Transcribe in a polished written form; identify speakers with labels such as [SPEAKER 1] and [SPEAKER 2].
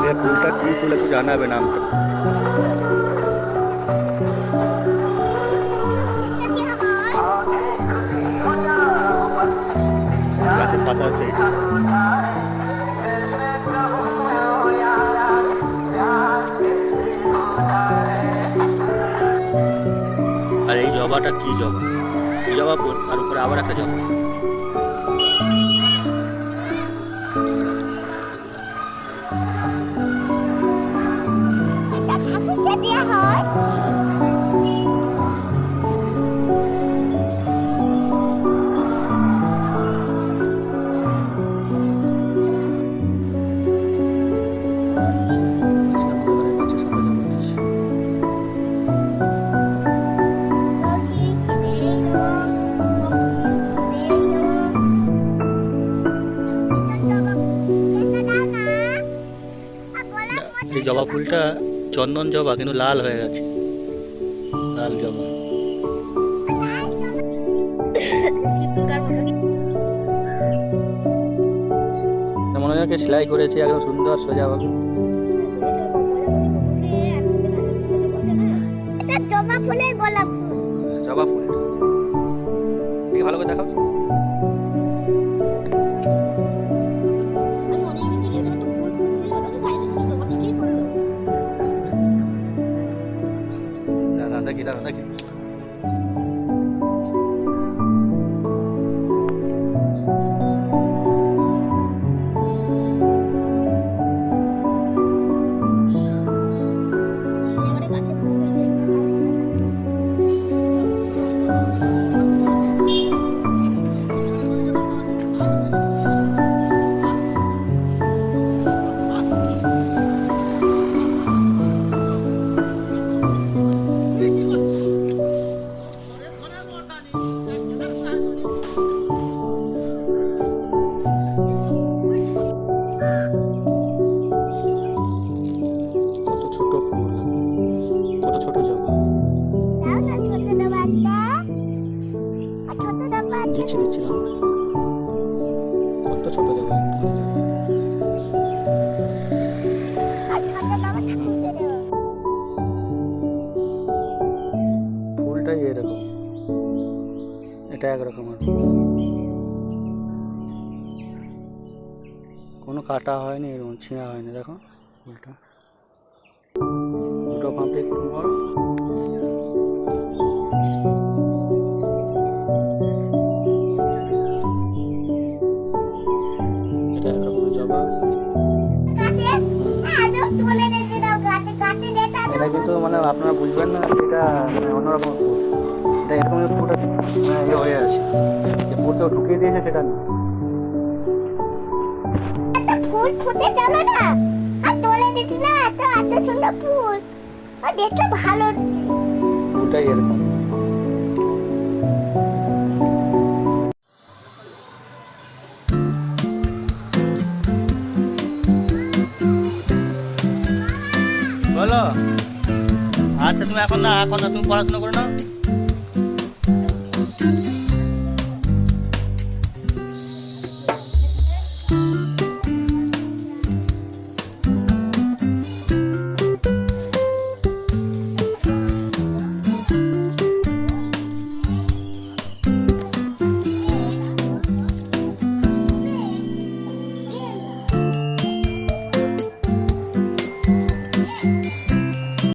[SPEAKER 1] ये फूलটা কি ফুল একটু জানাবে নামটা। গাছের পাতা আছে এটা। আর এই জবাটা কি জবা? জবা ফুল আর উপরে আবার একটা জবা। এই জবা ফুলটা চন্দন জবা কিন্তু লাল হয়ে গেছে, লাল জবা। মনে হয় সেলাই করেছে একদম সুন্দর সোজা ভাবে। জবা ফুলের গোলাপ ফুল, জবা ফুল ঠিক ভালো করে দেখাও। দেখি দেখি দিচ্ছিলাম কত ছোট জবা। ফুলটাই এরকম, এটা একরকম, কোনো কাটা হয়নি, এরকম ছিঁড়া হয়নি। দেখো ফুলটা দুটো পাপড়ি একটু বড়। এটা কিন্তু মানে আপনারা বুঝবেন না, এটা অন্যরকম ফুল। এটা এরকম ফুলটা ইয়ে হয়ে আছে, যে ফুলটাও ঢুকিয়ে দিয়েছে সেটা না।
[SPEAKER 2] ফুল ফুটে গেল না আর তোলে দিতি না, এত এত সুন্দর ফুল আর দেখতে ভালো।
[SPEAKER 1] ফুলটাই এরকম। বলো আচ্ছা তুমি এখন না তুমি পড়াশোনা করো না।